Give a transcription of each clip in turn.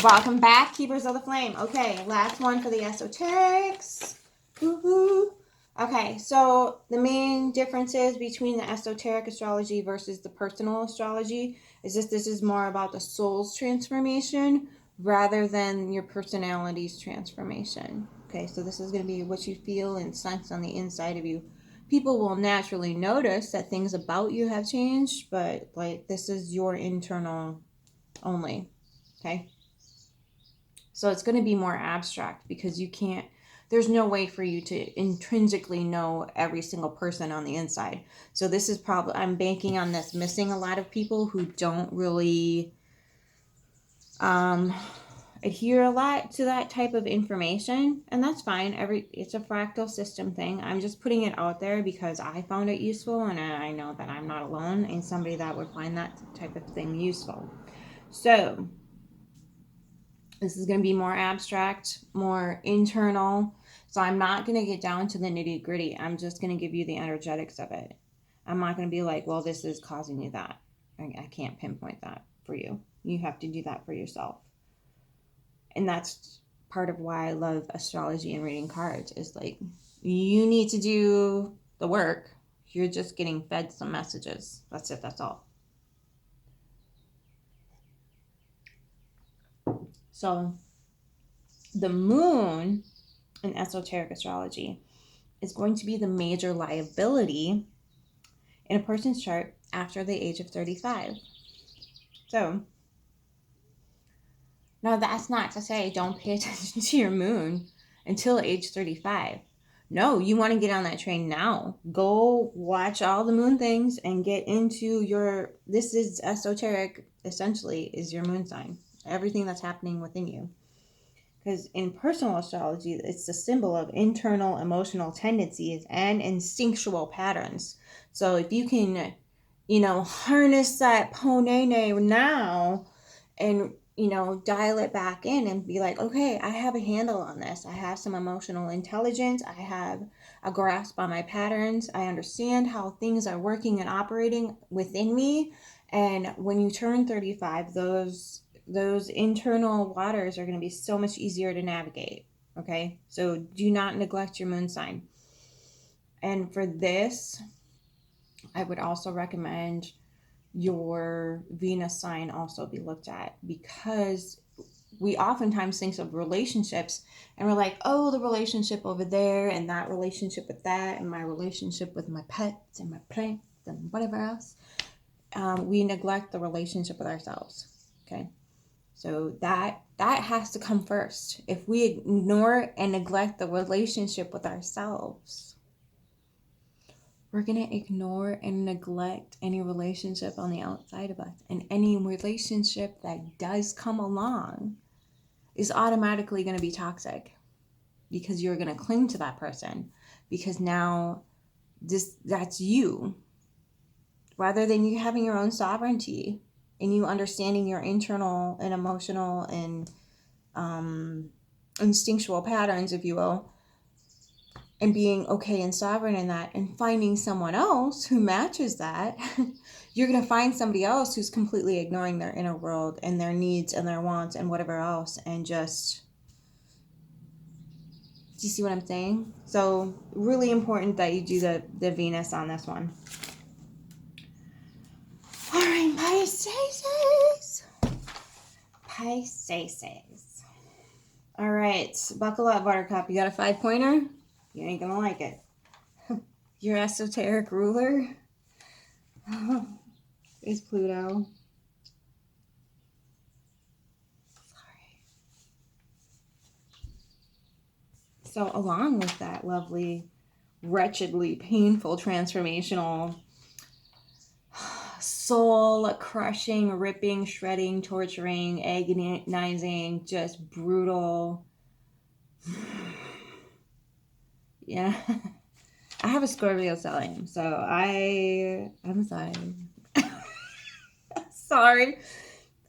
Welcome back, Keepers of the Flame. Okay, last one for the esoterics. Woohoo! Okay, so the main differences between the esoteric astrology versus the personal astrology is this is more about the soul's transformation rather than your personality's transformation. Okay, so this is going to be what you feel and sense on the inside of you. People will naturally notice that things about you have changed, but like this is your internal only. Okay. So it's going to be more abstract because you can't, there's no way for you to intrinsically know every single person on the inside. So this is probably, I'm banking on this missing a lot of people who don't really adhere a lot to that type of information. And that's fine. It's a fractal system thing. I'm just putting it out there because I found it useful and I know that I'm not alone in somebody that would find that type of thing useful. So this is going to be more abstract, more internal. So I'm not going to get down to the nitty gritty. I'm just going to give you the energetics of it. I'm not going to be like, well, this is causing you that. I can't pinpoint that for you. You have to do that for yourself. And that's part of why I love astrology and reading cards is like, you need to do the work. You're just getting fed some messages. That's it. That's all. So the moon in esoteric astrology is going to be the major liability in a person's chart after the age of 35. So now that's not to say don't pay attention to your moon until age 35. No, you want to get on that train now. Go watch all the moon things and get into your, this is esoteric, essentially, is your moon sign. Everything that's happening within you. Because in personal astrology, it's the symbol of internal emotional tendencies and instinctual patterns. So if you can, harness that ponene now and, dial it back in and be like, okay, I have a handle on this. I have some emotional intelligence. I have a grasp on my patterns. I understand how things are working and operating within me. And when you turn 35, those internal waters are going to be so much easier to navigate. Okay, so do not neglect your moon sign. And for this, I would also recommend your Venus sign also be looked at, because we oftentimes think of relationships and we're like, oh, the relationship over there and that relationship with that and my relationship with my pets and my plants and whatever else. We neglect the relationship with ourselves. Okay. So that has to come first. If we ignore and neglect the relationship with ourselves, we're going to ignore and neglect any relationship on the outside of us. And any relationship that does come along is automatically going to be toxic because you're going to cling to that person because now that's you. Rather than you having your own sovereignty and you understanding your internal and emotional and instinctual patterns, if you will, and being okay and sovereign in that and finding someone else who matches that, you're going to find somebody else who's completely ignoring their inner world and their needs and their wants and whatever else and just, do you see what I'm saying? So really important that you do the Venus on this one. All right, Pisces. All right, buckle up, Buttercup. You got a 5-pointer? You ain't gonna like it. Your esoteric ruler is Pluto. Sorry. So along with that lovely, wretchedly painful, transformational, soul-crushing, ripping, shredding, torturing, agonizing, just brutal. Yeah. I have a Scorpio sign, so I'm sorry. Sorry.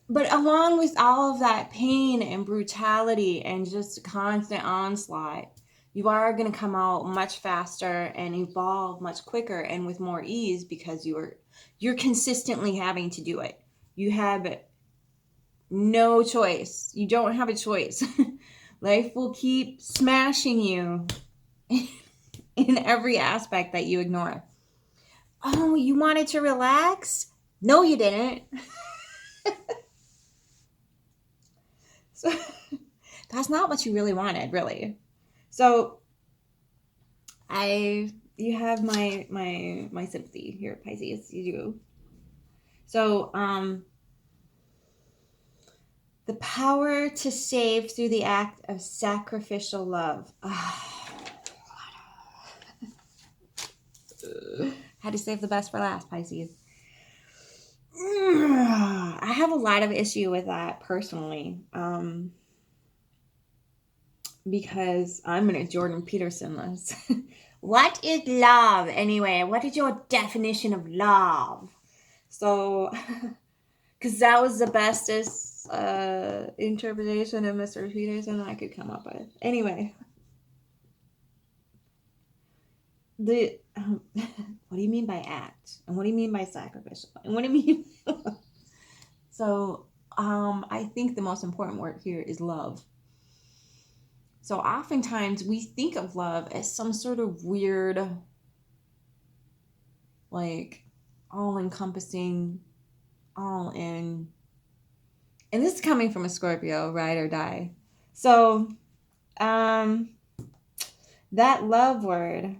But along with all of that pain and brutality and just constant onslaught, you are going to come out much faster and evolve much quicker and with more ease because you're consistently having to do it. You have No choice. You don't have a choice. Life will keep smashing you in every aspect that you ignore. Oh, you wanted to relax? No, you didn't. So that's not what you really wanted, really. So you have my sympathy here, Pisces. You do. So the power to save through the act of sacrificial love. Had to save the best for last, Pisces. I have a lot of issue with that personally, because I'm in a Jordan Peterson list. What is love anyway? What is your definition of love? So, because that was the bestest interpretation of Mr. Peterson I could come up with. Anyway, what do you mean by act? And what do you mean by sacrificial? And what do you mean? So, I think the most important word here is love. So oftentimes we think of love as some sort of weird, like, all-encompassing, all in. And this is coming from a Scorpio, ride or die. So, that love word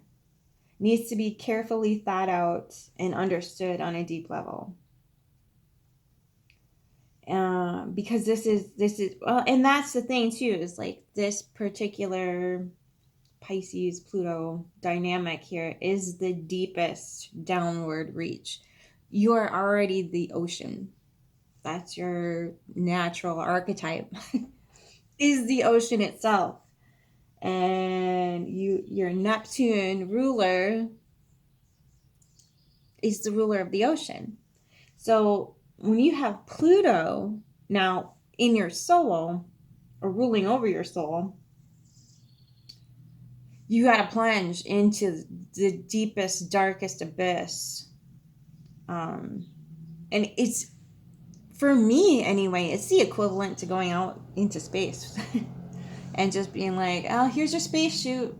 needs to be carefully thought out and understood on a deep level. Because this is well, and that's the thing too, is like this particular Pisces Pluto dynamic here is the deepest downward reach. You are already the ocean. That's your natural archetype. Is the ocean itself. And your Neptune ruler is the ruler of the ocean. So when you have Pluto now in your soul, or ruling over your soul, you got to plunge into the deepest, darkest abyss. And it's, for me anyway, it's the equivalent to going out into space and just being like, oh, here's your space chute.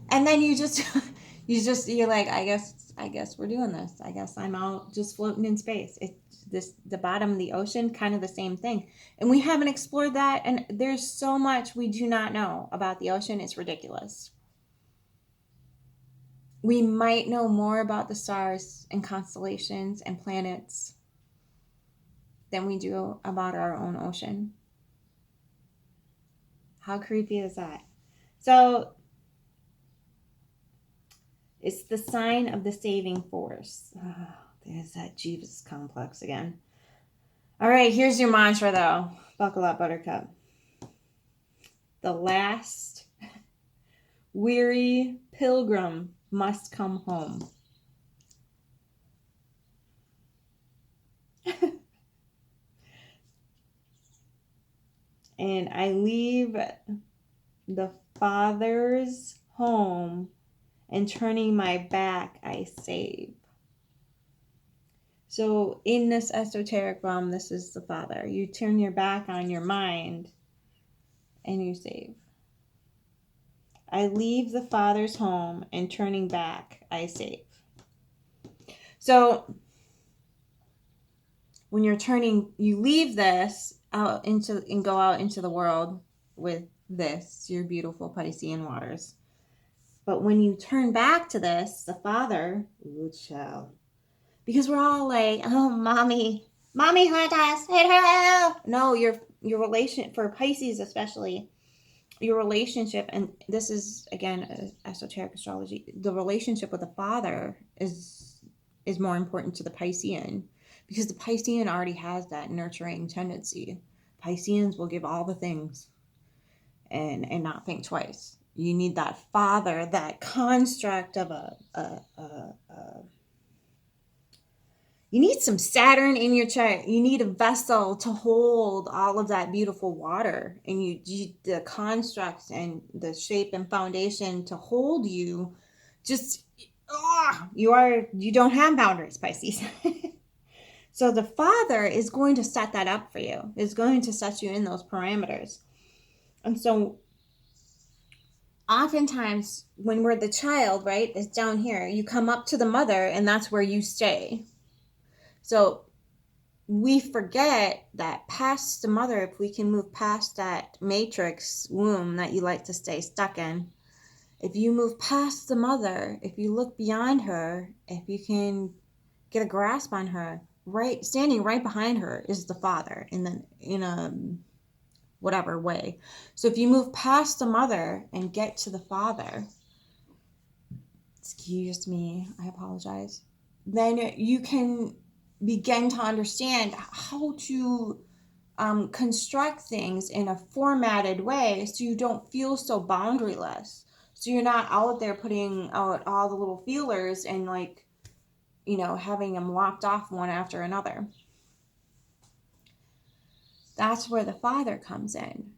And then you're like, I guess we're doing this. I guess I'm out just floating in space. The bottom of the ocean, kind of the same thing. And we haven't explored that. And there's so much we do not know about the ocean. It's ridiculous. We might know more about the stars and constellations and planets than we do about our own ocean. How creepy is that? So it's the sign of the saving force. Oh, there's that Jesus complex again. All right, here's your mantra, though. Buckle up, Buttercup. The last weary pilgrim must come home. And I leave the Father's home, and turning my back, I save. So in this esoteric realm, this is the Father. You turn your back on your mind and you save. I leave the Father's home, and turning back, I save. So when you leave this out and go out into the world with this, your beautiful Piscean waters. But when you turn back to this, the Father, ooh, child, because we're all like, oh, mommy hurt us, hit her. No, your relation, for Pisces especially, your relationship, and this is again esoteric astrology, the relationship with the Father is more important to the Piscean, because the Piscean already has that nurturing tendency. Pisceans will give all the things and not think twice. You need that Father, that construct of you need some Saturn in your chart. You need a vessel to hold all of that beautiful water, and the construct and the shape and foundation to hold you. Just you don't have boundaries, Pisces. So the Father is going to set that up for you, is going to set you in those parameters. And so oftentimes when we're the child, right, it's down here, you come up to the mother and that's where you stay. So we forget that past the mother, if we can move past that matrix womb that you like to stay stuck in, if you move past the mother, if you look beyond her, if you can get a grasp on her, right, standing right behind her is the Father in a whatever way. So if you move past the mother and get to the Father, excuse me, I apologize, then you can begin to understand how to construct things in a formatted way so you don't feel so boundaryless. So you're not out there putting out all the little feelers and like, you know, having them locked off one after another. That's where the Father comes in.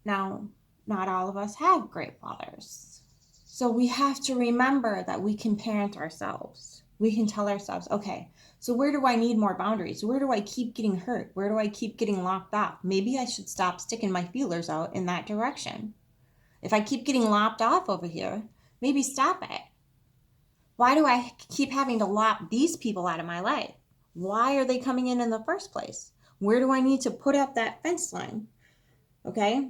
Now, not all of us have great fathers. So we have to remember that we can parent ourselves. We can tell ourselves, okay, so where do I need more boundaries? Where do I keep getting hurt? Where do I keep getting locked off? Maybe I should stop sticking my feelers out in that direction. If I keep getting lopped off over here, maybe stop it. Why do I keep having to lop these people out of my life? Why are they coming in the first place? Where do I need to put up that fence line? Okay?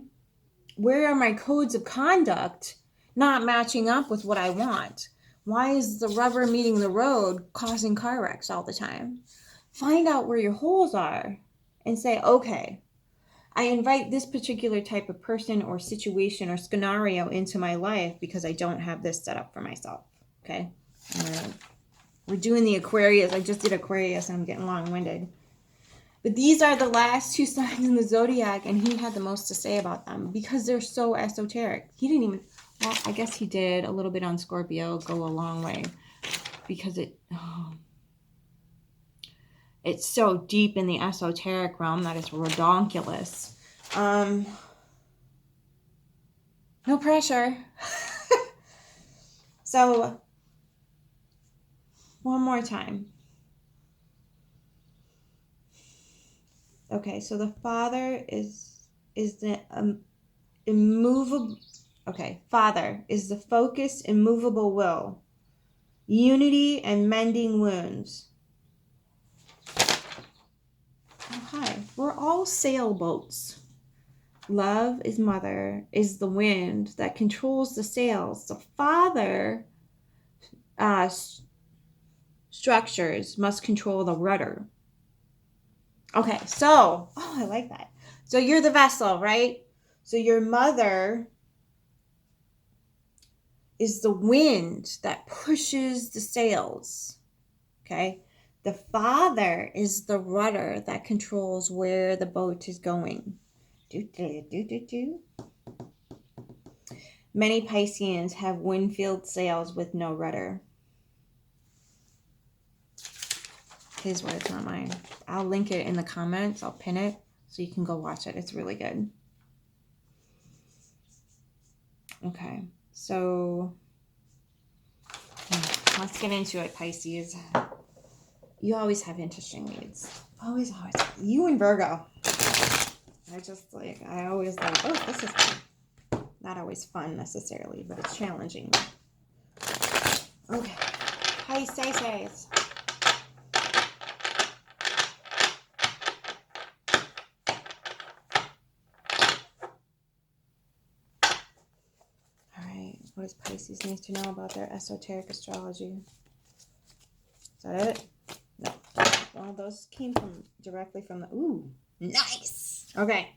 Where are my codes of conduct not matching up with what I want? Why is the rubber meeting the road causing car wrecks all the time? Find out where your holes are and say, okay, I invite this particular type of person or situation or scenario into my life because I don't have this set up for myself. Okay? We're doing the Aquarius. I just did Aquarius and I'm getting long-winded. But these are the last two signs in the zodiac, and he had the most to say about them because they're so esoteric. He didn't even, well, I guess he did a little bit on Scorpio, go a long way, because it's so deep in the esoteric realm that it's redonkulous. No pressure. So, one more time. Okay, so the Father is the immovable. Okay, Father is the focused, immovable will, unity and mending wounds. Oh, hi. We're all sailboats. Love is mother, is the wind that controls the sails. The Father structures must control the rudder. Okay, so, oh, I like that. So you're the vessel, right? So your mother is the wind that pushes the sails, okay? The Father is the rudder that controls where the boat is going. Many Pisceans have wind-filled sails with no rudder. His words, not mine. I'll link it in the comments. I'll pin it so you can go watch it. It's really good. Okay, so let's get into it, Pisces. You always have interesting leads. Always. You and Virgo. I always like, oh, this is fun. Not always fun necessarily, but it's challenging. Okay. Pisces. What does Pisces need to know about their esoteric astrology? Is that it? No. Well, those came directly from the... Ooh, nice. Okay.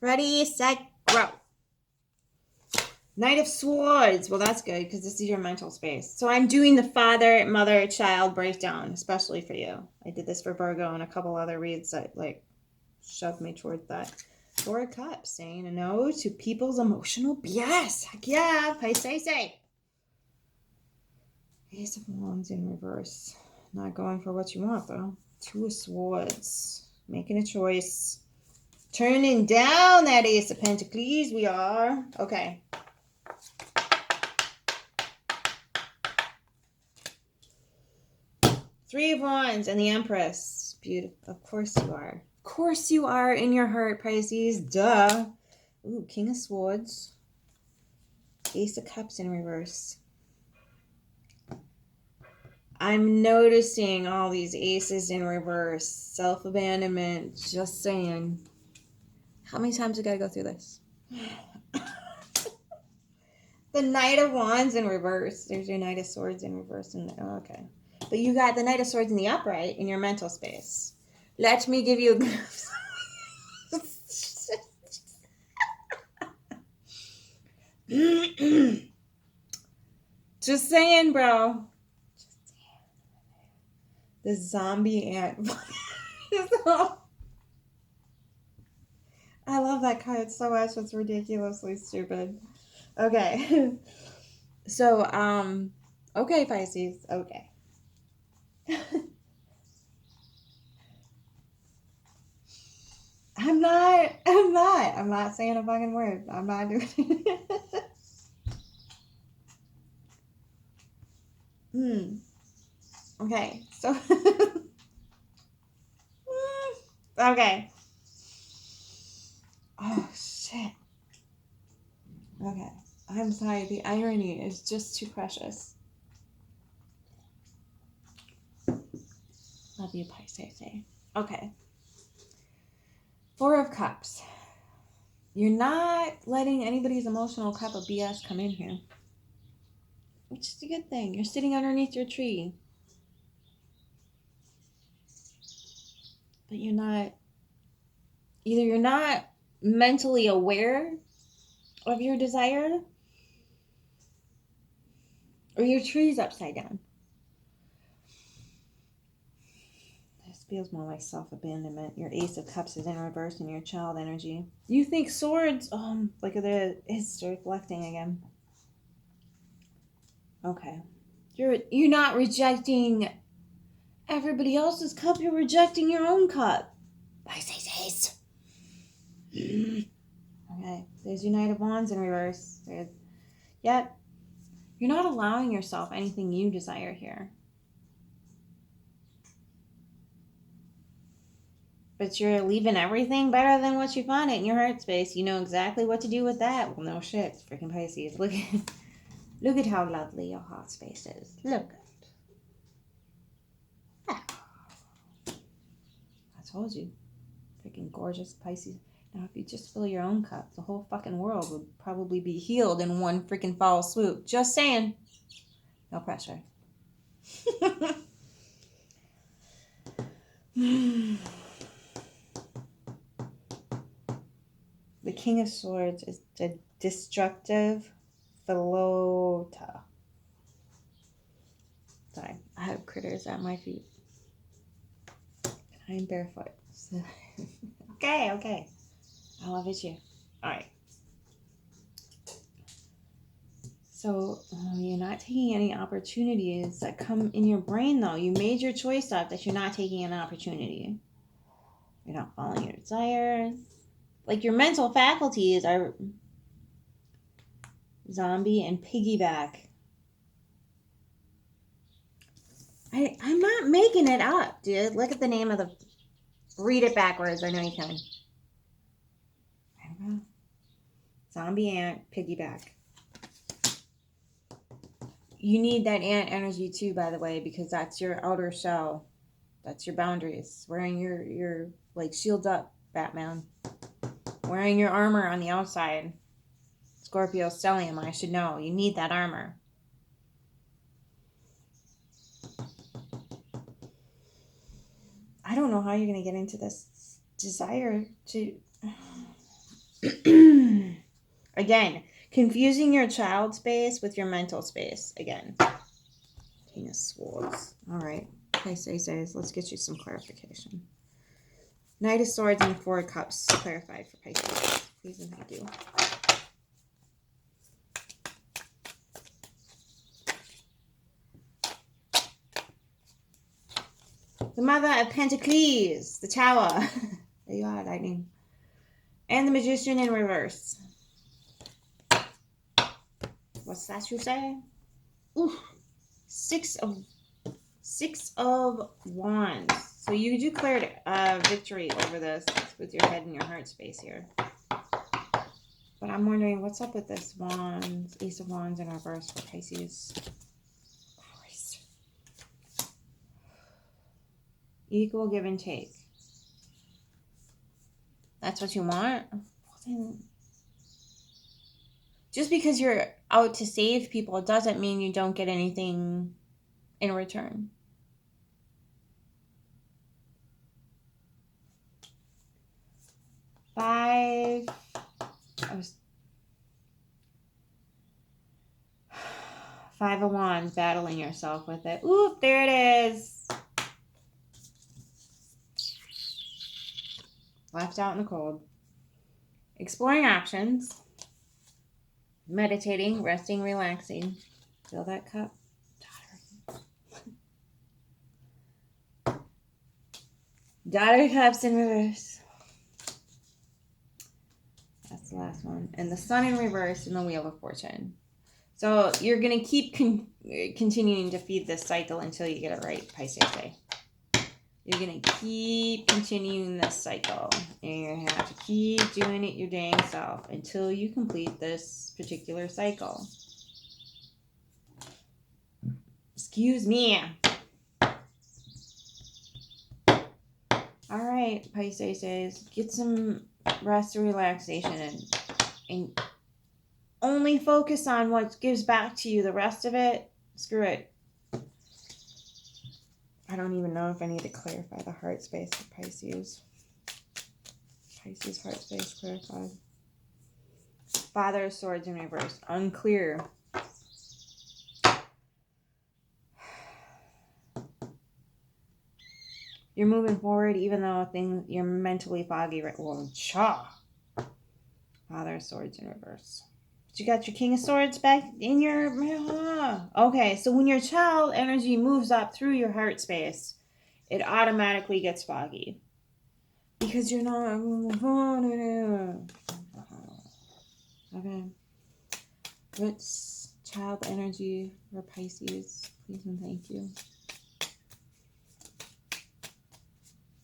Ready, set, go. Knight of Swords. Well, that's good because this is your mental space. So I'm doing the father, mother, child breakdown, especially for you. I did this for Virgo and a couple other reads that shoved me towards that. Four of Cups, saying a no to people's emotional BS. Heck yeah, Pisces. Ace of Wands in reverse. Not going for what you want, though. Two of Swords. Making a choice. Turning down that Ace of Pentacles. We are. Okay. Three of Wands and the Empress. beautiful. Of course you are. Of course you are in your heart, Pisces. Duh. Ooh, King of Swords. Ace of Cups in reverse. I'm noticing all these aces in reverse. Self-abandonment. Just saying. How many times I gotta go through this? The Knight of Wands in reverse. There's your Knight of Swords in reverse. Okay. But you got the Knight of Swords in the upright in your mental space. Let me give you a glimpse. Just saying, bro. Just saying. The zombie ant. I love that card so much. It's ridiculously stupid. Okay. So, okay, Pisces. Okay. I'm not saying a fucking word. I'm not doing it. Okay, so okay. Oh shit. Okay. I'm sorry, the irony is just too precious. Love you, Pisces. Okay. Four of Cups. You're not letting anybody's emotional cup of BS come in here. Which is a good thing. You're sitting underneath your tree. But you're not mentally aware of your desire, or your tree's upside down. This feels more like self-abandonment. Your Ace of Cups is in reverse in your child energy. You think swords, look at it, it's reflecting again. Okay. You're not rejecting everybody else's cup, you're rejecting your own cup. Pisces. Okay, there's your Knight of Wands in reverse. Yep. You're not allowing yourself anything you desire here. But you're leaving everything better than what you found it in your heart space. You know exactly what to do with that. Well, no shit. It's freaking Pisces. Look at how lovely your heart space is. Look at it. I told you. Freaking gorgeous Pisces. Now, if you just fill your own cup, the whole fucking world would probably be healed in one freaking foul swoop. Just saying. No pressure. The King of Swords is the destructive Philota. Sorry, I have critters at my feet. I'm barefoot. So okay. I love it you. Alright. So, you're not taking any opportunities that come in your brain, though. You made your choice up that you're not taking an opportunity. You're not following your desires. Like, your mental faculties are zombie and piggyback. I'm not making it up, dude. Look at the name of the... Read it backwards. I know you can. Zombie ant, piggyback. You need that ant energy too, by the way, because that's your outer shell. That's your boundaries. Wearing your like shield up, Batman. Wearing your armor on the outside. Scorpio stellium, I should know. You need that armor. I don't know how you're going to get into this desire to... Again, confusing your child space with your mental space. Again. King of Swords. Alright. Pisces, let's get you some clarification. Knight of Swords and Four of Cups clarified for Pisces. Please and thank you. The Mother of Pentacles, the Tower. There you are, lightning. And the Magician in reverse. What's that you say? Ooh, Six of Wands. So you declared victory over this with your head and your heart space here. But I'm wondering what's up with this Wands, Ace of Wands in reverse for Pisces. Christ. Equal give and take. That's what you want? Just because you're out to save people doesn't mean you don't get anything in return. Five of Wands, battling yourself with it. Oop, there it is. Left out in the cold. Exploring options. Meditating, resting, relaxing. Fill that cup. Daughter cups in reverse. That's the last one. And the Sun in reverse and the Wheel of Fortune. So you're going to keep continuing to feed this cycle until you get it right, Pisces. You're going to keep continuing this cycle. And you're going to have to keep doing it your dang self until you complete this particular cycle. Excuse me. All right, Pisces, get some rest and relaxation and only focus on what gives back to you. The rest of it, screw it. I don't even know if I need to clarify the heart space for Pisces. Pisces heart space clarified. Father of Swords in reverse, unclear. You're moving forward even though you're mentally foggy. Right? Well, Father of Swords in reverse. But you got your King of Swords back in your... Okay, so when your child energy moves up through your heart space, it automatically gets foggy. Because you're not... Okay. What's child energy for Pisces? Please and thank you.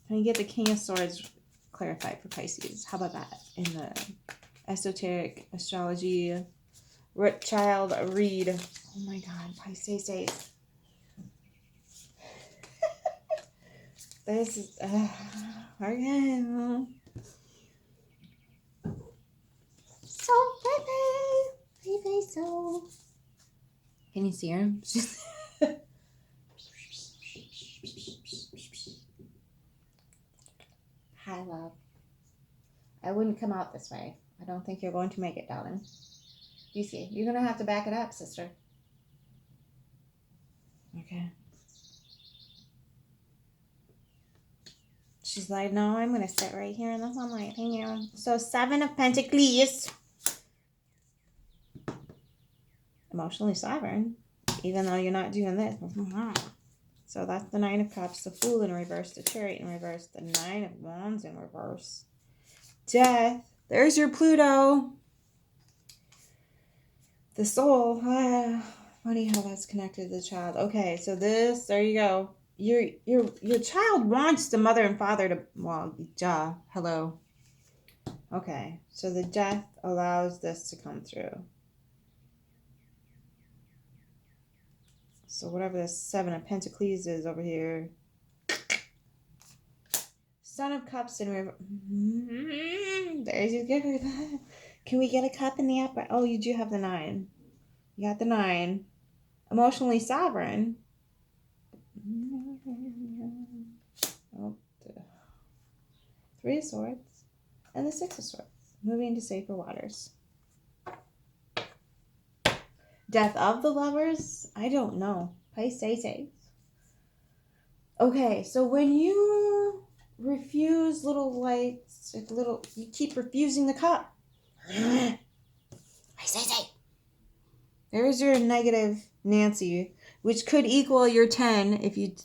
Can I get the King of Swords clarified for Pisces? How about that? In the ESoteric Astrology child read. Oh my God, Pisces. This is... okay. So baby, so... Can you see her? Hi, love. I wouldn't come out this way. I don't think you're going to make it, darling. You see, you're going to have to back it up, sister. Okay. She's like, no, I'm going to sit right here in the sunlight. Thank you. So, 7 of Pentacles. Emotionally sovereign. Even though you're not doing this. So, that's the 9 of Cups. The Fool in reverse. The Chariot in reverse. The 9 of Wands in reverse. Death. There's your Pluto. The Soul. Funny how that's connected to the child. Okay, so this, there you go. Your child wants the mother and father to, well, hello. Okay, so the death allows this to come through. So whatever the 7 of Pentacles is over here. Son of Cups in reverse. There's your gift. Can we get a cup in the upper? Oh, you do have the 9. You got the 9. Emotionally sovereign. Oh, 3 of Swords. And the 6 of Swords. Moving into safer waters. Death of the Lovers? I don't know. Pisces. Okay, so when you refuse you keep refusing the cup. Pisces. There's your negative Nancy, which could equal your 10 if you...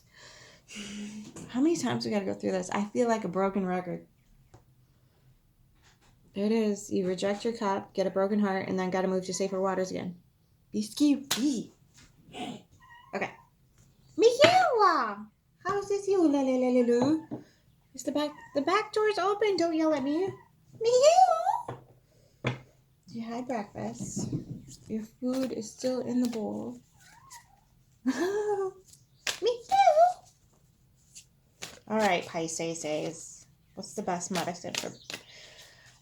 How many times we got to go through this? I feel like a broken record. There it is. You reject your cup, get a broken heart, and then got to move to safer waters again. Be skew. Okay. Michaela! How's this you? La la la la la. Is the back door's open? Don't yell at me. Meow. You had breakfast. Your food is still in the bowl. Meow. All right, Pisces. What's the best medicine for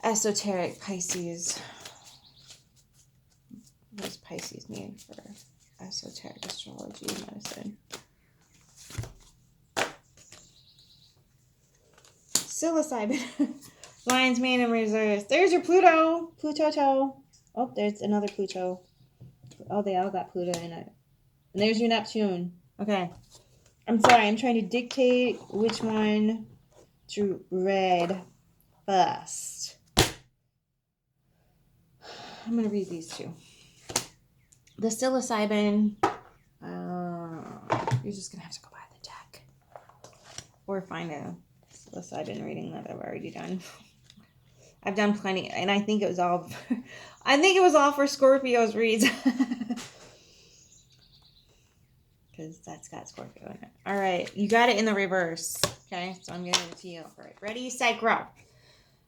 esoteric Pisces? What does Pisces need for esoteric astrology medicine? Psilocybin. Lion's mane in reserve. There's your Pluto. Pluto. Oh, there's another Pluto. Oh, they all got Pluto in it. And there's your Neptune. Okay. I'm sorry. I'm trying to dictate which one to read first. I'm going to read these two. The psilocybin. You're just going to have to go buy the deck. Or find a psilocybin reading that I've already done. I've done plenty, and I think it was all for Scorpio's reads. Because that's got Scorpio in it. All right, you got it in the reverse. Okay, so I'm giving it to you. All right, ready, set, grow.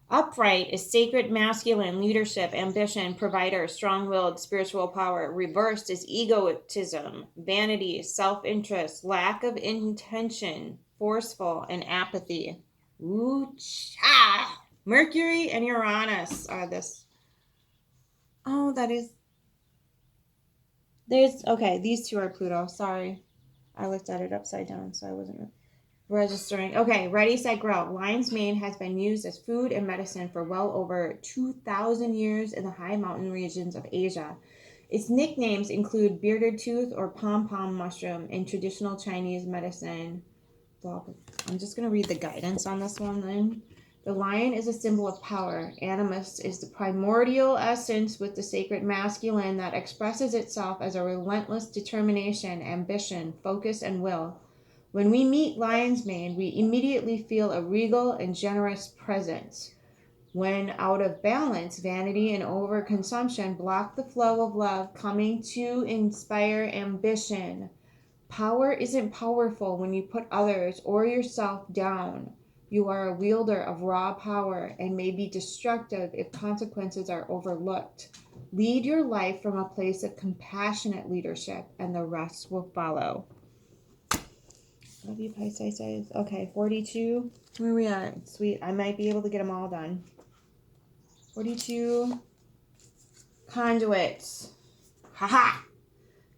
Upright is sacred, masculine, leadership, ambition, provider, strong-willed, spiritual power. Reversed is egotism, vanity, self-interest, lack of intention, forceful, and apathy. Ooh-cha! Mercury and Uranus are this. Oh, that is. Okay, these two are Pluto. Sorry. I looked at it upside down, so I wasn't registering. Okay, ready, set, grow. Lion's mane has been used as food and medicine for well over 2,000 years in the high mountain regions of Asia. Its nicknames include bearded tooth or pom-pom mushroom in traditional Chinese medicine. I'm just going to read the guidance on this one then. The lion is a symbol of power. Animus is the primordial essence with the sacred masculine that expresses itself as a relentless determination, ambition, focus, and will. When we meet lion's mane, we immediately feel a regal and generous presence. When out of balance, vanity and overconsumption block the flow of love coming to inspire ambition. Power isn't powerful when you put others or yourself down. You are a wielder of raw power and may be destructive if consequences are overlooked. Lead your life from a place of compassionate leadership, and the rest will follow. Love you, Pisces. Okay, 42. Where are we at? Sweet. I might be able to get them all done. 42. Conduits. Haha!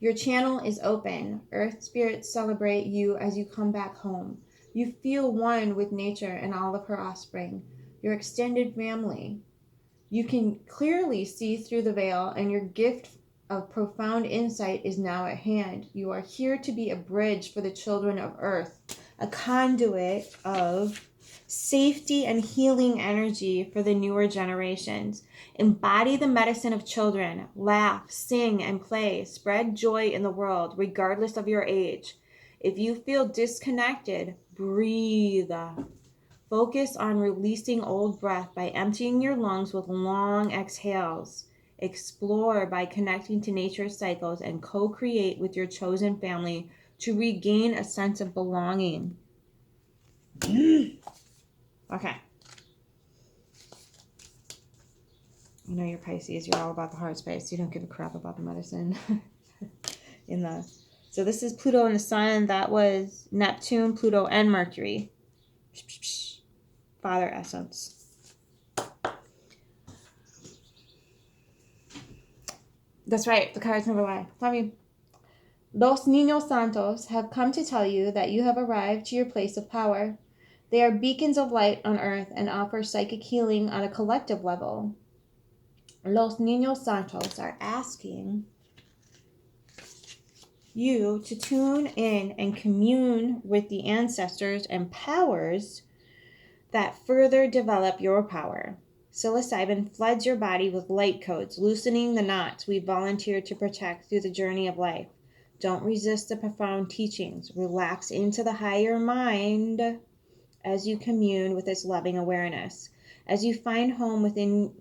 Your channel is open. Earth spirits celebrate you as you come back home. You feel one with nature and all of her offspring, your extended family. You can clearly see through the veil, and your gift of profound insight is now at hand. You are here to be a bridge for the children of Earth, a conduit of safety and healing energy for the newer generations. Embody the medicine of children. Laugh, sing, and play. Spread joy in the world, regardless of your age. If you feel disconnected, breathe. Focus on releasing old breath by emptying your lungs with long exhales. Explore by connecting to nature's cycles and co-create with your chosen family to regain a sense of belonging. Okay. You know you're Pisces. You're all about the heart space. You don't give a crap about the medicine. So this is Pluto and the Sun. That was Neptune, Pluto, and Mercury. Father essence. That's right. The cards never lie. Love you. Los Niños Santos have come to tell you that you have arrived to your place of power. They are beacons of light on earth and offer psychic healing on a collective level. Los Niños Santos are asking you to tune in and commune with the ancestors and powers that further develop your power. Psilocybin floods your body with light codes, loosening the knots we volunteer to protect through the journey of life. Don't resist the profound teachings. Relax into the higher mind as you commune with its loving awareness. As you find home within,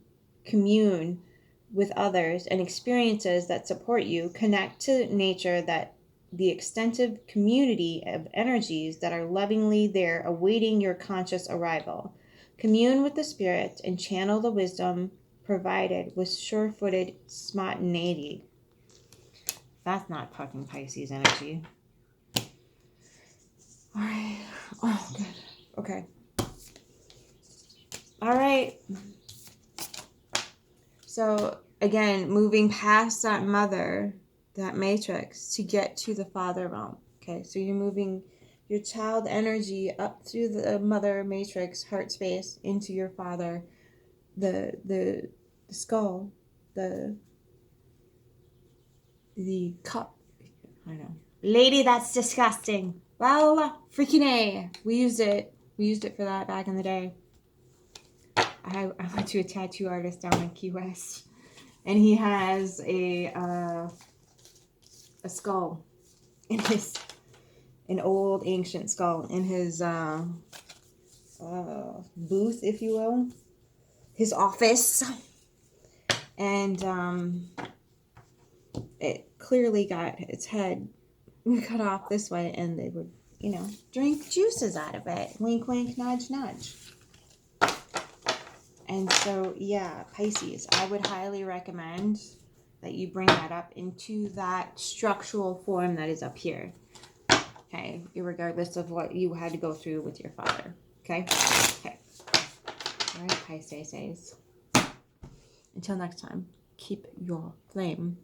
commune with others and experiences that support you, connect to nature that the extensive community of energies that are lovingly there awaiting your conscious arrival. Commune with the spirit and channel the wisdom provided with sure-footed spontaneity. That's not fucking Pisces energy. All right. Oh, good. Okay. All right. So, again, moving past that mother, that matrix, to get to the father realm. Okay, so you're moving your child energy up through the mother matrix, heart space, into your father, the skull, the cup. I know. Lady, that's disgusting. Well, freaking A. We used it. We used it for that back in the day. I went to a tattoo artist down in Key West, and he has a skull in his, an old ancient skull in his booth, if you will, his office, and it clearly got its head cut off this way, and they would, you know, drink juices out of it. Wink, wink, nudge, nudge. And so, yeah, Pisces, I would highly recommend that you bring that up into that structural form that is up here. Okay, regardless of what you had to go through with your father. Okay? Okay. All right, Pisces. Until next time, keep your flame